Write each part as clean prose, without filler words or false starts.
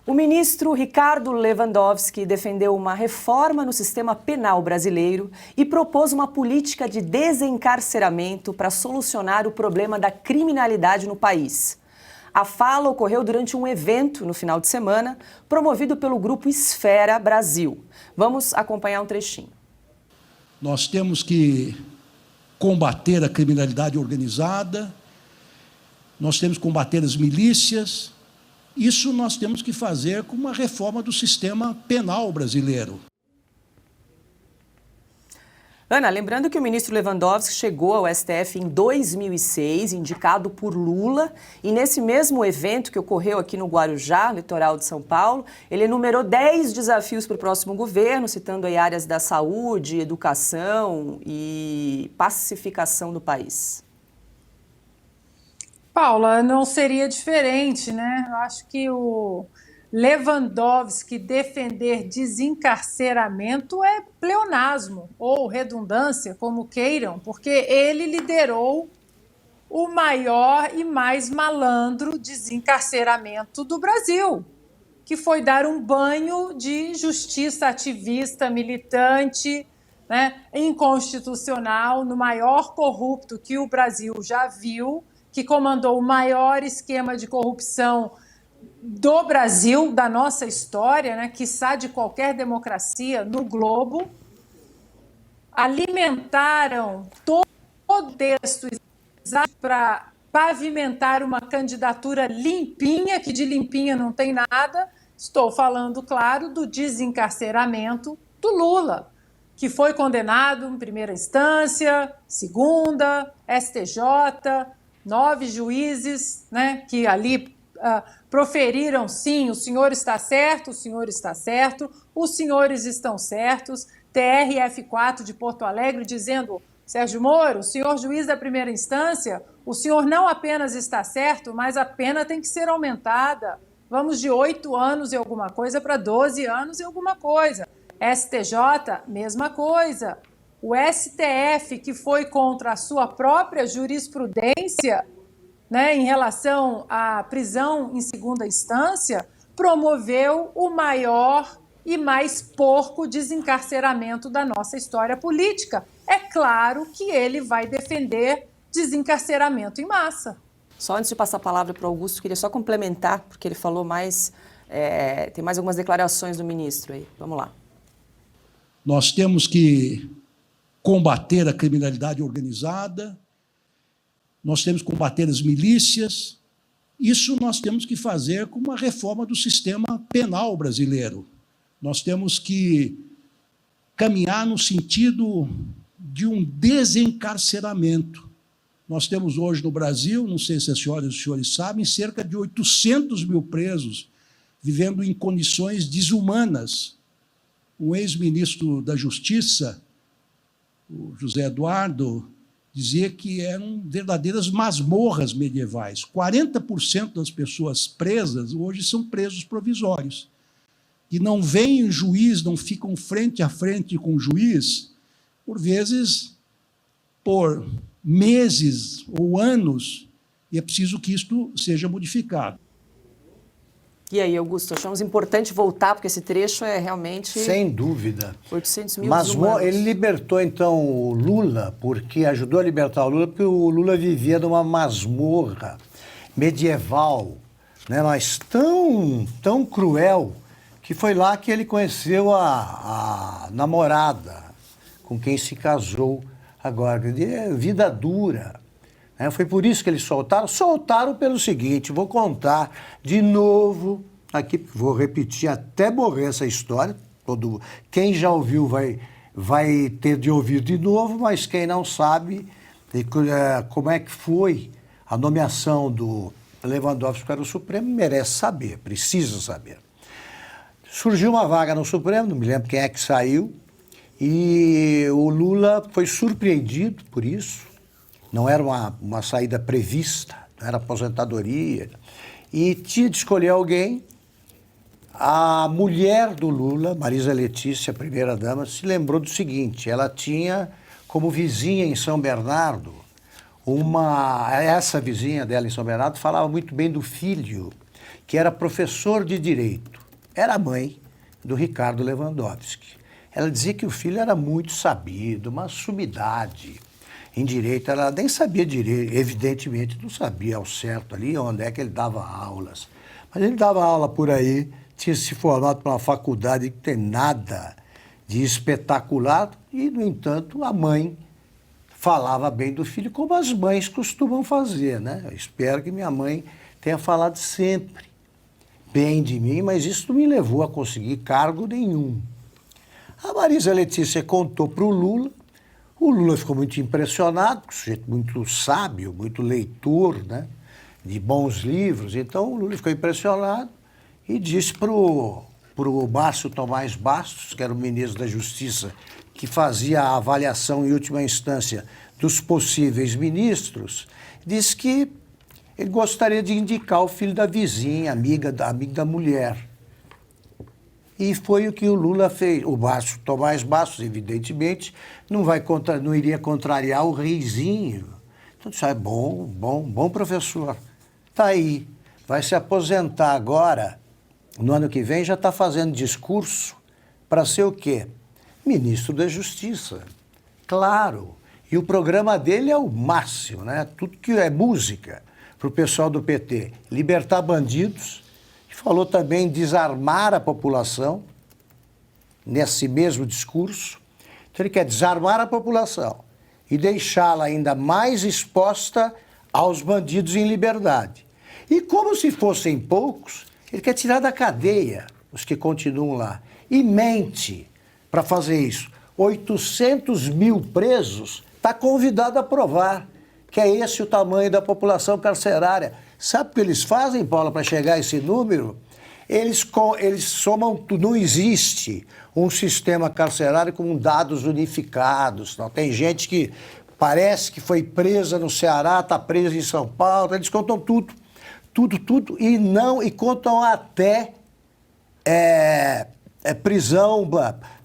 O ministro Ricardo Lewandowski defendeu uma reforma no sistema penal brasileiro e propôs uma política de desencarceramento para solucionar o problema da criminalidade no país. A fala ocorreu durante um evento no final de semana, promovido pelo Grupo Esfera Brasil. Vamos acompanhar um trechinho. Nós temos que combater a criminalidade organizada, nós temos que combater as milícias. Isso nós temos que fazer com uma reforma do sistema penal brasileiro. Ana, lembrando que o ministro Lewandowski chegou ao STF em 2006, indicado por Lula, e nesse mesmo evento que ocorreu aqui no Guarujá, litoral de São Paulo, ele enumerou 10 desafios para o próximo governo, citando aí áreas da saúde, educação e pacificação do país. Paula, não seria diferente, né? Eu acho que o Lewandowski defender desencarceramento é pleonasmo ou redundância, como queiram, porque ele liderou o maior e mais malandro desencarceramento do Brasil, que foi dar um banho de justiça ativista, militante, né, inconstitucional, no maior corrupto que o Brasil já viu, que comandou o maior esquema de corrupção do Brasil, da nossa história, né, quiçá de qualquer democracia no globo. Alimentaram todo o texto para pavimentar uma candidatura limpinha, que de limpinha não tem nada. Estou falando, claro, do desencarceramento do Lula, que foi condenado em primeira instância, segunda, STJ, 9 juízes, né, que ali proferiram sim, o senhor está certo, o senhor está certo, os senhores estão certos, TRF4 de Porto Alegre dizendo, Sérgio Moro, o senhor juiz da primeira instância, o senhor não apenas está certo, mas a pena tem que ser aumentada. Vamos de 8 anos e alguma coisa para 12 anos e alguma coisa. STJ, mesma coisa. O STF, que foi contra a sua própria jurisprudência, né, em relação à prisão em segunda instância, promoveu o maior e mais porco desencarceramento da nossa história política. É claro que ele vai defender desencarceramento em massa. Só antes de passar a palavra para o Augusto, queria só complementar, porque ele falou mais, tem mais algumas declarações do ministro aí. Vamos lá. Nós temos que combater a criminalidade organizada, nós temos que combater as milícias. Isso nós temos que fazer com uma reforma do sistema penal brasileiro. Nós temos que caminhar no sentido de um desencarceramento. Nós temos hoje no Brasil, não sei se as senhoras e os senhores sabem, cerca de 800 mil presos vivendo em condições desumanas. O ex-ministro da Justiça, o José Eduardo, dizia que eram verdadeiras masmorras medievais. 40% das pessoas presas hoje são presos provisórios. E não vem juiz, não ficam frente a frente com o juiz, por vezes, por meses ou anos, e é preciso que isto seja modificado. E aí, Augusto, achamos importante voltar, porque esse trecho é realmente... Sem dúvida. 800 mil Mas desumanos. ele libertou, então, o Lula, porque ajudou a libertar o Lula, porque o Lula vivia numa masmorra medieval, né, mas tão cruel, que foi lá que ele conheceu a namorada, com quem se casou agora. Vida dura. Foi por isso que eles soltaram pelo seguinte, vou contar de novo, aqui vou repetir até morrer essa história, quem já ouviu vai ter de ouvir de novo, mas quem não sabe como é que foi a nomeação do Lewandowski para o Supremo, merece saber, precisa saber. Surgiu uma vaga no Supremo, não me lembro quem é que saiu, e o Lula foi surpreendido por isso. Não era uma saída prevista, não era aposentadoria. E tinha de escolher alguém. A mulher do Lula, Marisa Letícia, primeira-dama, se lembrou do seguinte, ela tinha como vizinha em São Bernardo, essa vizinha dela em São Bernardo falava muito bem do filho, que era professor de Direito. era a mãe do Ricardo Lewandowski. Ela dizia que o filho era muito sabido, uma sumidade em direito. Ela nem sabia direito, evidentemente não sabia ao certo ali onde é que ele dava aulas. Mas ele dava aula por aí, tinha se formado para uma faculdade que tem nada de espetacular e, no entanto, a mãe falava bem do filho, como as mães costumam fazer, né? Eu espero que minha mãe tenha falado sempre bem de mim, mas isso não me levou a conseguir cargo nenhum. A Marisa Letícia contou para o Lula ficou muito impressionado, um sujeito muito sábio, muito leitor, né, de bons livros, então o Lula ficou impressionado e disse para o Márcio Tomás Bastos, que era o ministro da Justiça, que fazia a avaliação em última instância dos possíveis ministros, disse que ele gostaria de indicar o filho da vizinha, amiga da mulher. E foi o que o Lula fez. O Tomás Bastos, evidentemente, não iria contrariar o reizinho. Então, isso é bom professor. Está aí. Vai se aposentar agora. No ano que vem já está fazendo discurso para ser o quê? Ministro da Justiça. Claro. E o programa dele é o máximo, né? Tudo que é música para o pessoal do PT. Libertar bandidos. Falou também em desarmar a população, nesse mesmo discurso. Então ele quer desarmar a população e deixá-la ainda mais exposta aos bandidos em liberdade. E como se fossem poucos, ele quer tirar da cadeia os que continuam lá. E mente para fazer isso. 800 mil presos, está convidado a provar que é esse o tamanho da população carcerária. Sabe o que eles fazem, Paula, para chegar a esse número? Eles somam, não existe um sistema carcerário com dados unificados. Não. Tem gente que parece que foi presa no Ceará, está presa em São Paulo, eles contam tudo, e contam até prisão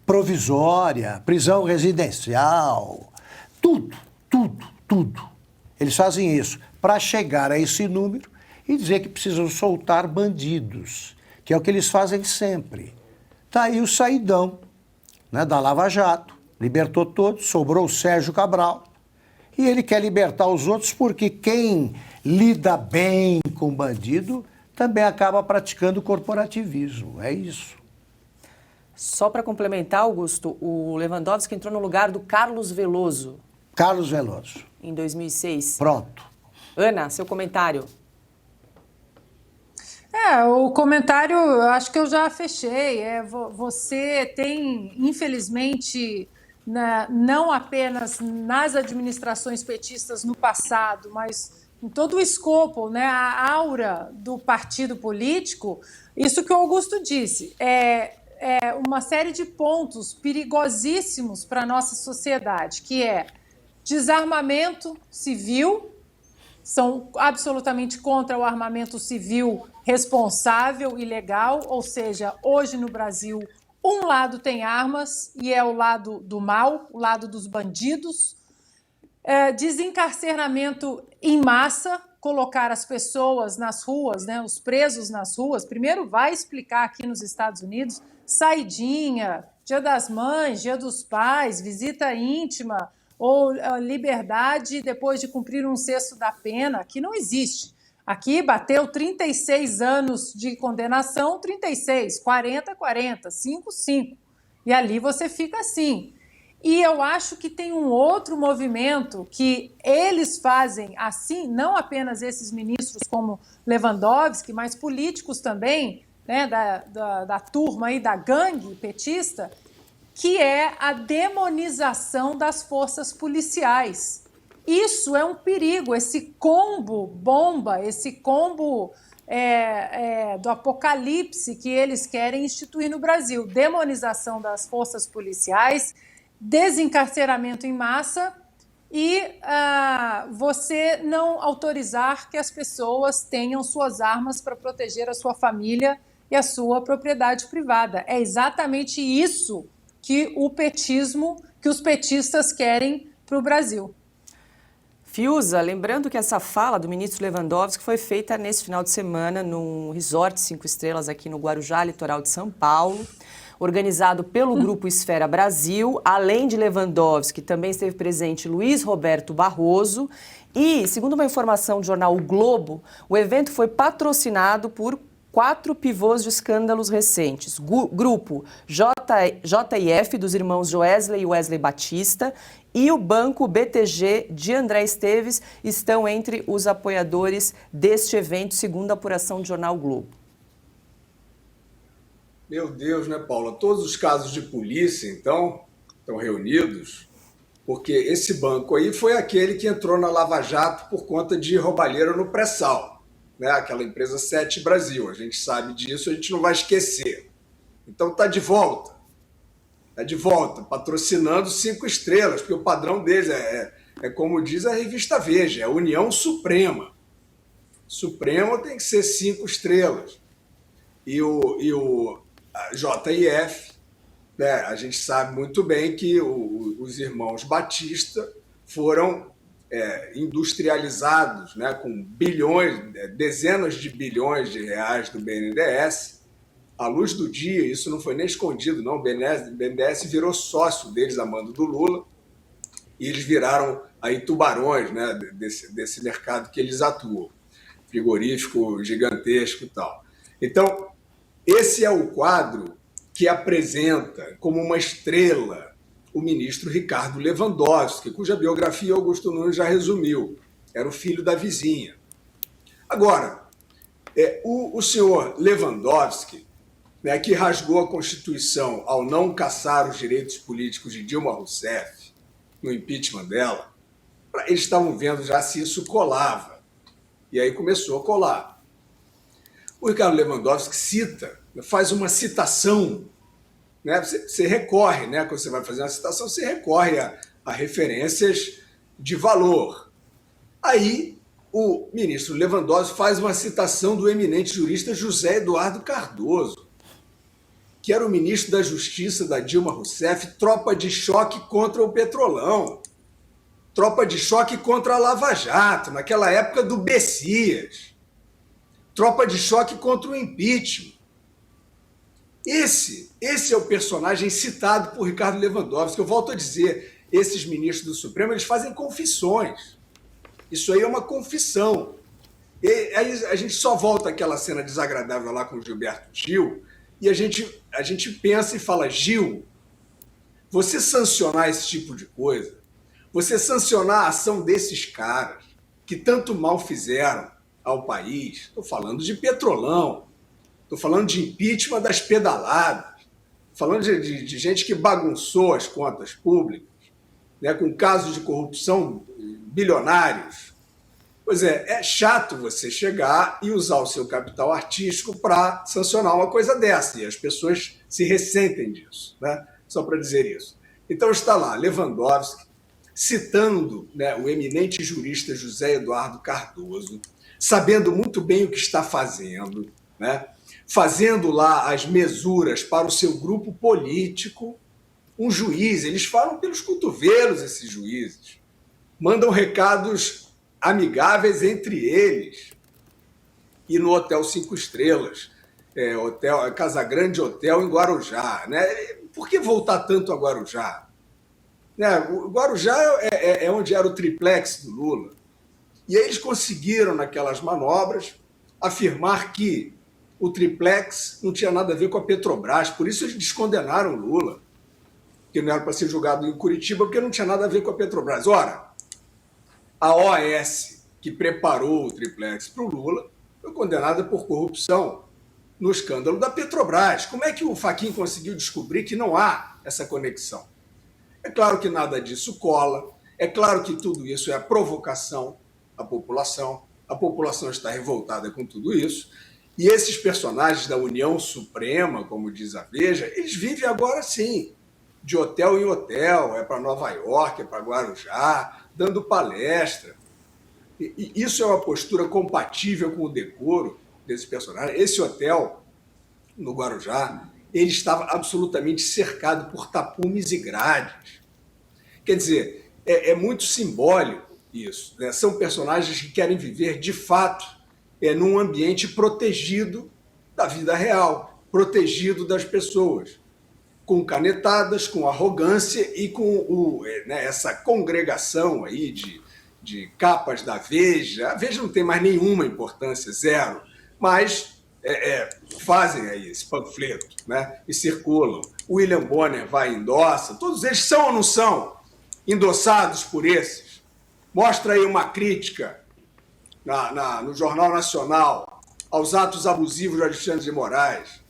provisória, prisão residencial, tudo. Eles fazem isso para chegar a esse número e dizer que precisam soltar bandidos, que é o que eles fazem sempre. Está aí o saidão, né, da Lava Jato, libertou todos, sobrou o Sérgio Cabral, e ele quer libertar os outros porque quem lida bem com bandido também acaba praticando corporativismo, é isso. Só para complementar, Augusto, o Lewandowski entrou no lugar do Carlos Veloso. Carlos Veloso. Em 2006. Pronto. Ana, seu comentário. O comentário, eu acho que eu já fechei. Você tem, infelizmente, não apenas nas administrações petistas no passado, mas em todo o escopo, né, a aura do partido político, isso que o Augusto disse, é uma série de pontos perigosíssimos para a nossa sociedade, que é desarmamento civil, são absolutamente contra o armamento civil responsável e legal, ou seja, hoje no Brasil, um lado tem armas e é o lado do mal, o lado dos bandidos. Desencarceramento em massa, colocar as pessoas nas ruas, né, os presos nas ruas. Primeiro vai explicar aqui nos Estados Unidos, saidinha, Dia das Mães, Dia dos Pais, visita íntima, ou liberdade depois de cumprir um sexto da pena, aqui não existe. Aqui bateu 36 anos de condenação, 36, 40, 40, 5, 5. E ali você fica assim. E eu acho que tem um outro movimento que eles fazem assim, não apenas esses ministros como Lewandowski, mas políticos também, né, da turma aí, da gangue petista, que é a demonização das forças policiais. Isso é um perigo, esse combo bomba, esse combo do apocalipse que eles querem instituir no Brasil. Demonização das forças policiais, desencarceramento em massa e você não autorizar que as pessoas tenham suas armas para proteger a sua família e a sua propriedade privada. É exatamente isso que os petistas querem para o Brasil. Fiuza, lembrando que essa fala do ministro Lewandowski foi feita nesse final de semana num resort 5 estrelas aqui no Guarujá, litoral de São Paulo, organizado pelo Grupo Esfera Brasil. Além de Lewandowski, também esteve presente Luiz Roberto Barroso. E, segundo uma informação do jornal O Globo, o evento foi patrocinado por 4 pivôs de escândalos recentes. Grupo JF, dos irmãos Joesley e Wesley Batista, e o Banco BTG de André Esteves estão entre os apoiadores deste evento, segundo a apuração do jornal o Globo. Meu Deus, né, Paula? Todos os casos de polícia, então, estão reunidos, porque esse banco aí foi aquele que entrou na Lava Jato por conta de roubalheira no pré-sal, né? Aquela empresa 7 Brasil. A gente sabe disso, a gente não vai esquecer. Então está de volta. Está de volta, patrocinando 5 estrelas, porque o padrão deles é como diz a revista Veja, é União Suprema. Suprema tem que ser 5 estrelas. E o JF, né, a gente sabe muito bem que os irmãos Batista foram industrializados, né, com bilhões, dezenas de bilhões de reais do BNDES. À luz do dia, isso não foi nem escondido, não. O BNDES virou sócio deles a mando do Lula e eles viraram aí tubarões, né, desse mercado que eles atuam, frigorífico gigantesco e tal. Então, esse é o quadro que apresenta como uma estrela o ministro Ricardo Lewandowski, cuja biografia Augusto Nunes já resumiu. Era o filho da vizinha. Agora, o senhor Lewandowski, né, que rasgou a Constituição ao não cassar os direitos políticos de Dilma Rousseff no impeachment dela, eles estavam vendo já se isso colava. E aí começou a colar. O Ricardo Lewandowski faz uma citação, né? Você recorre, né? Quando você vai fazer uma citação, você recorre a referências de valor. Aí o ministro Lewandowski faz uma citação do eminente jurista José Eduardo Cardoso, que era o ministro da Justiça da Dilma Rousseff, tropa de choque contra o Petrolão, tropa de choque contra a Lava Jato, naquela época do Bessias, tropa de choque contra o impeachment. Esse é o personagem citado por Ricardo Lewandowski. Eu volto a dizer, esses ministros do Supremo, eles fazem confissões. Isso aí é uma confissão. E aí a gente só volta àquela cena desagradável lá com o Gilberto Gil, e a gente pensa e fala, Gil, você sancionar esse tipo de coisa, você sancionar a ação desses caras que tanto mal fizeram ao país, estou falando de Petrolão, estou falando de impeachment das pedaladas, falando de gente que bagunçou as contas públicas, né, com casos de corrupção bilionários. Pois é chato você chegar e usar o seu capital artístico para sancionar uma coisa dessa, e as pessoas se ressentem disso, né? Só para dizer isso. Então está lá, Lewandowski, citando, né, o eminente jurista José Eduardo Cardoso, sabendo muito bem o que está fazendo, né? Fazendo lá as mesuras para o seu grupo político, um juiz, eles falam pelos cotovelos, esses juízes, mandam recados amigáveis entre eles. E no Hotel 5 Estrelas, Casagrande Hotel em Guarujá, né? Por que voltar tanto a Guarujá? Né? O Guarujá é onde era o triplex do Lula. E aí eles conseguiram, naquelas manobras, afirmar que o triplex não tinha nada a ver com a Petrobras, por isso eles descondenaram o Lula, que não era para ser julgado em Curitiba, porque não tinha nada a ver com a Petrobras. Ora, a OAS, que preparou o triplex para o Lula, foi condenada por corrupção no escândalo da Petrobras. Como é que o Fachin conseguiu descobrir que não há essa conexão? É claro que nada disso cola, é claro que tudo isso é provocação à população, a população está revoltada com tudo isso, e esses personagens da União Suprema, como diz a Veja, eles vivem agora sim, de hotel em hotel, é para Nova York, é para Guarujá, dando palestra. E isso é uma postura compatível com o decoro desse personagem. Esse hotel, no Guarujá, ele estava absolutamente cercado por tapumes e grades. Quer dizer, é muito simbólico Isso, né? São personagens que querem viver, de fato, num ambiente protegido da vida real, protegido das pessoas, com canetadas, com arrogância e com essa congregação aí de capas da Veja. A Veja não tem mais nenhuma importância, zero, mas fazem aí esse panfleto, né? E circulam. O William Bonner vai e endossa. Todos eles são ou não são endossados por esses? Mostra aí uma crítica no Jornal Nacional aos atos abusivos de Alexandre de Moraes,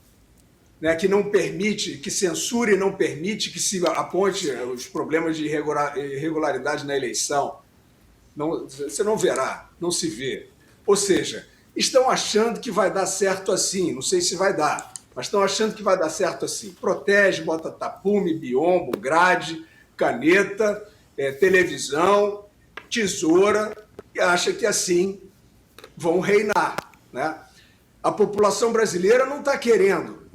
né, que não permite, que censura e não permite que se aponte os problemas de irregularidade na eleição. Não, você não verá, não se vê. Ou seja, estão achando que vai dar certo assim, não sei se vai dar, mas estão achando que vai dar certo assim. Protege, bota tapume, biombo, grade, caneta, televisão, tesoura, e acha que assim vão reinar, né? A população brasileira não está querendo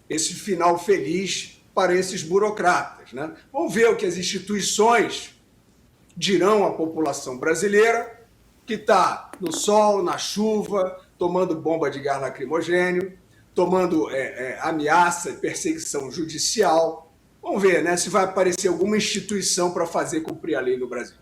esse final feliz para esses burocratas, né? Vamos ver o que as instituições dirão à população brasileira, que está no sol, na chuva, tomando bomba de gás lacrimogênio, tomando ameaça e perseguição judicial. Vamos ver, né, se vai aparecer alguma instituição para fazer cumprir a lei no Brasil.